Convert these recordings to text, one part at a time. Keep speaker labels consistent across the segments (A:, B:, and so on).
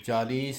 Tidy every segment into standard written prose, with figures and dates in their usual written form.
A: 40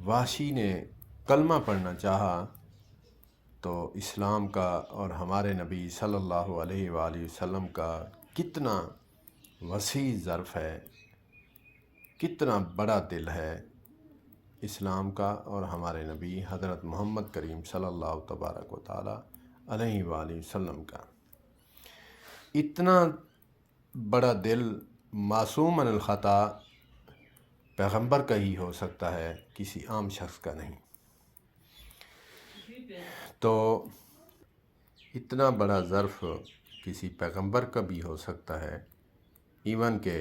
A: وحشی نے کلمہ پڑھنا چاہا تو اسلام کا اور ہمارے نبی صلی اللہ علیہ وآلہ وسلم کا کتنا وسیع ظرف ہے، کتنا بڑا دل ہے اسلام کا اور ہمارے نبی حضرت محمد کریم صلی اللہ تبارک و تعالی علیہ وآلہ وسلم کا۔ اتنا بڑا دل معصوم من الخطا پیغمبر کا ہی ہو سکتا ہے، کسی عام شخص کا نہیں۔ تو اتنا بڑا ظرف کسی پیغمبر کا بھی ہو سکتا ہے، ایون کہ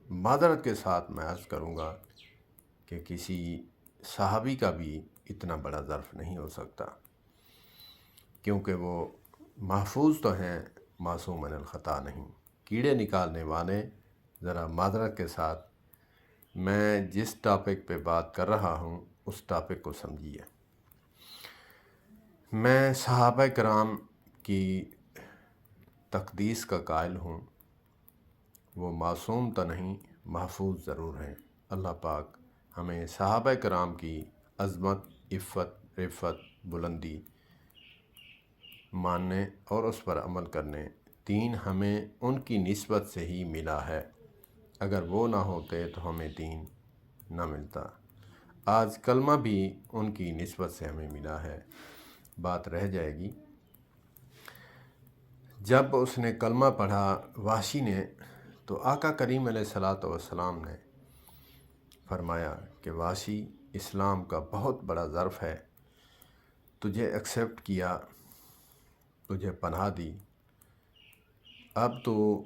A: معذرت کے ساتھ میں عرض کروں گا کہ کسی صحابی کا بھی اتنا بڑا ظرف نہیں ہو سکتا، کیونکہ وہ محفوظ تو ہیں، معصوم من الخطا نہیں۔ کیڑے نکالنے والے، ذرا معذرت کے ساتھ میں جس ٹاپک پہ بات کر رہا ہوں اس ٹاپک کو سمجھیے۔ میں صحابہ کرام کی تقدیس کا قائل ہوں، وہ معصوم تو نہیں، محفوظ ضرور ہیں۔ اللہ پاک ہمیں صحابہ کرام کی عظمت، عفت، رفت، بلندی ماننے اور اس پر عمل کرنے۔ دین ہمیں ان کی نسبت سے ہی ملا ہے، اگر وہ نہ ہوتے تو ہمیں دین نہ ملتا۔ آج کلمہ بھی ان کی نسبت سے ہمیں ملا ہے۔ بات رہ جائے گی، جب اس نے کلمہ پڑھا وحشی نے، تو آقا کریم علیہ الصلاۃ والسلام نے فرمایا کہ وحشی، اسلام کا بہت بڑا ظرف ہے، تجھے ایکسیپٹ کیا، تجھے پناہ دی، اب تو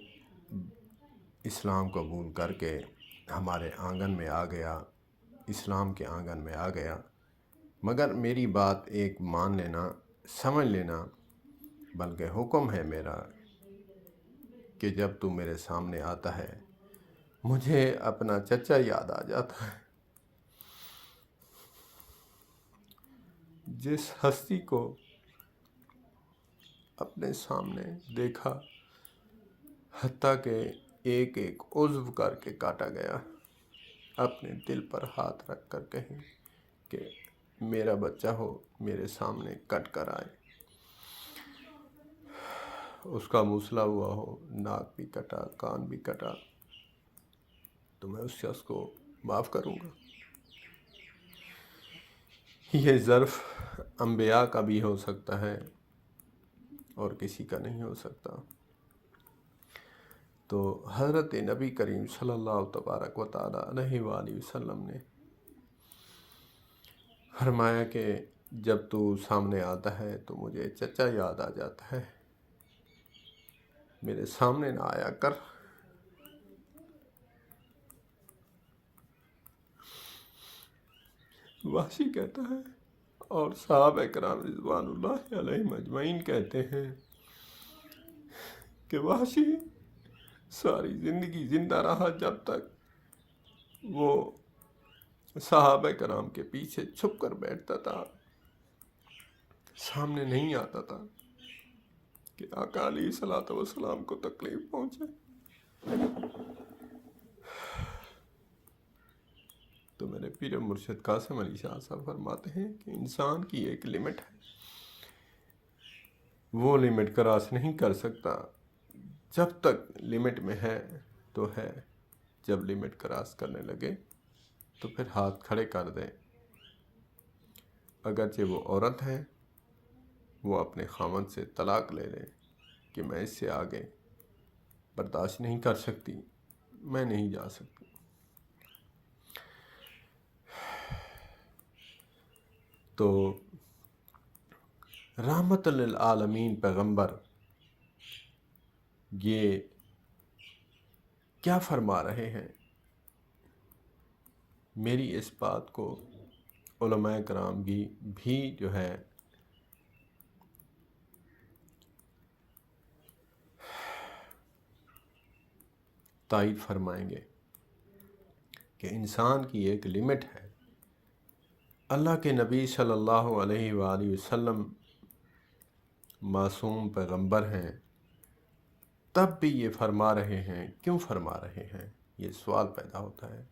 A: اسلام قبول کر کے ہمارے آنگن میں آ گیا، اسلام کے آنگن میں آ گیا، مگر میری بات ایک مان لینا، سمجھ لینا، بلکہ حکم ہے میرا کہ جب تو میرے سامنے آتا ہے مجھے اپنا چچا یاد آ جاتا ہے، جس ہستی کو اپنے سامنے دیکھا، حتیٰ کہ ایک ایک عضو کر کے کاٹا گیا، اپنے دل پر ہاتھ رکھ کر کہیں کہ میرا بچہ ہو، میرے سامنے کٹ کر آئے، اس کا موسلا ہوا ہو، ناک بھی کٹا، کان بھی کٹا، تو میں اس شخص کو معاف کروں گا۔ یہ ظرف انبیاء کا بھی ہو سکتا ہے اور کسی کا نہیں ہو سکتا۔ تو حضرت نبی کریم صلی اللہ تبارک و تعالی علیہ وآلہ وسلم نے فرمایا کہ جب تو سامنے آتا ہے تو مجھے چچا یاد آ جاتا ہے، میرے سامنے نہ آیا کر۔ وحشی کہتا ہے اور صحابہ کرام رضوان اللہ علیہم اجمعین کہتے ہیں کہ وحشی ساری زندگی زندہ رہا جب تک وہ صحابہ کرام کے پیچھے چھپ کر بیٹھتا تھا، سامنے نہیں آتا تھا کہ آقا علیہ الصلوۃ والسلام کو تکلیف پہنچے۔ تو میرے پیر مرشد قاسم علی شاہ صاحب فرماتے ہیں کہ انسان کی ایک لمٹ ہے، وہ لمٹ کراس نہیں کر سکتا، جب تک لمٹ میں ہے تو ہے، جب لمٹ کراس کرنے لگے تو پھر ہاتھ کھڑے کر دے۔ اگرچہ وہ عورت ہے، وہ اپنے خاوند سے طلاق لے لے کہ میں اس سے آگے برداشت نہیں کر سکتی، میں نہیں جا سکتی۔ تو رحمت للعالمین پیغمبر یہ کیا فرما رہے ہیں؟ میری اس بات کو علماء کرام بھی جو ہے تائید فرمائیں گے کہ انسان کی ایک لمٹ ہے۔ اللہ کے نبی صلی اللہ علیہ وآلہ وسلم معصوم پیغمبر ہیں، تب بھی یہ فرما رہے ہیں، کیوں فرما رہے ہیں؟ یہ سوال پیدا ہوتا ہے۔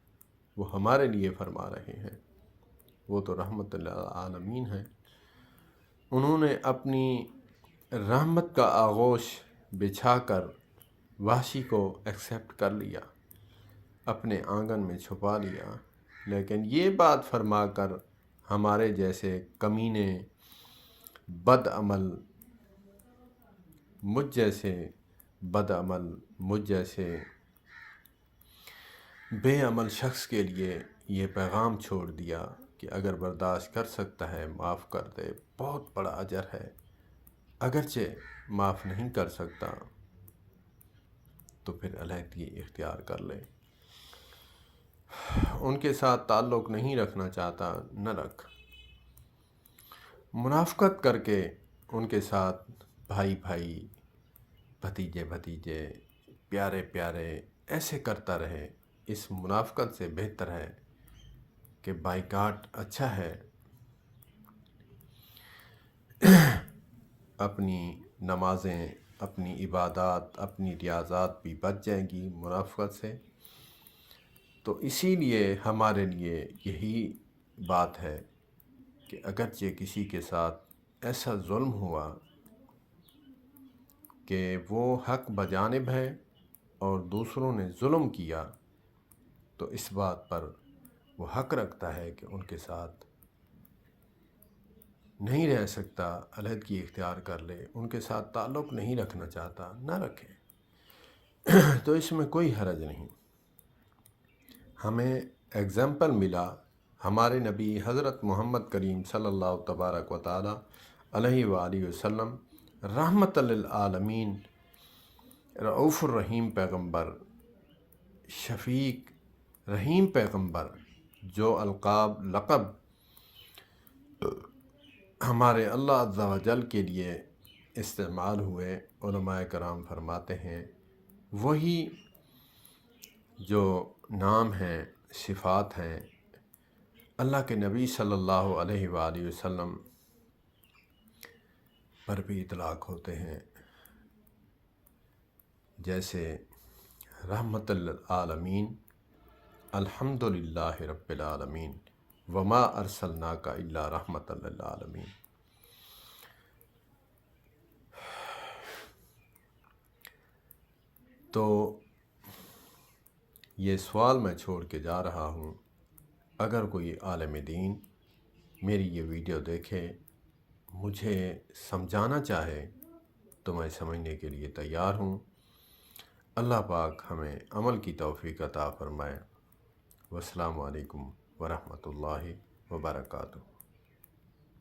A: وہ ہمارے لیے فرما رہے ہیں، وہ تو رحمت للعالمین ہیں، انہوں نے اپنی رحمت کا آغوش بچھا کر وحشی کو ایکسیپٹ کر لیا، اپنے آنگن میں چھپا لیا، لیکن یہ بات فرما کر ہمارے جیسے کمینے، بد عمل، مجھ جیسے بے عمل شخص کے لیے یہ پیغام چھوڑ دیا کہ اگر برداشت کر سکتا ہے معاف کر دے، بہت بڑا اجر ہے، اگرچہ معاف نہیں کر سکتا تو پھر علیحدگی اختیار کر لے، ان کے ساتھ تعلق نہیں رکھنا چاہتا نہ رکھ، منافقت کر کے ان کے ساتھ بھائی بھائی، بھتیجے بھتیجے، پیارے پیارے ایسے کرتا رہے، اس منافقت سے بہتر ہے کہ بائیکاٹ اچھا ہے، اپنی نمازیں، اپنی عبادات، اپنی ریاضات بھی بچ جائیں گی منافقت سے۔ تو اسی لیے ہمارے لیے یہی بات ہے کہ اگرچہ کسی کے ساتھ ایسا ظلم ہوا کہ وہ حق بجانب ہے اور دوسروں نے ظلم کیا، تو اس بات پر وہ حق رکھتا ہے کہ ان کے ساتھ نہیں رہ سکتا، علیحدگی اختیار کر لے، ان کے ساتھ تعلق نہیں رکھنا چاہتا، نہ رکھے، تو اس میں کوئی حرج نہیں۔ ہمیں ایگزامپل ملا ہمارے نبی حضرت محمد کریم صلی اللہ تبارک و تعالی علیہ وآلہ وسلم، رحمت للعالمین، رؤوف الرحیم پیغمبر، شفیق رحیم پیغمبر، جو لقب ہمارے اللہ عز و جل کے لیے استعمال ہوئے، علماء کرام فرماتے ہیں وہی جو نام ہیں، صفات ہیں، اللہ کے نبی صلی اللہ علیہ وآلہ وسلم پر بھی اطلاق ہوتے ہیں، جیسے رحمت للعالمین، الحمدللہ رب العالمین، وما ارسلناک الا رحمت للعالمین۔ تو یہ سوال میں چھوڑ کے جا رہا ہوں، اگر کوئی عالم دین میری یہ ویڈیو دیکھے، مجھے سمجھانا چاہے تو میں سمجھنے کے لیے تیار ہوں۔ اللہ پاک ہمیں عمل کی توفیق عطا فرمائے۔ والسلام علیکم ورحمۃ اللہ وبرکاتہ۔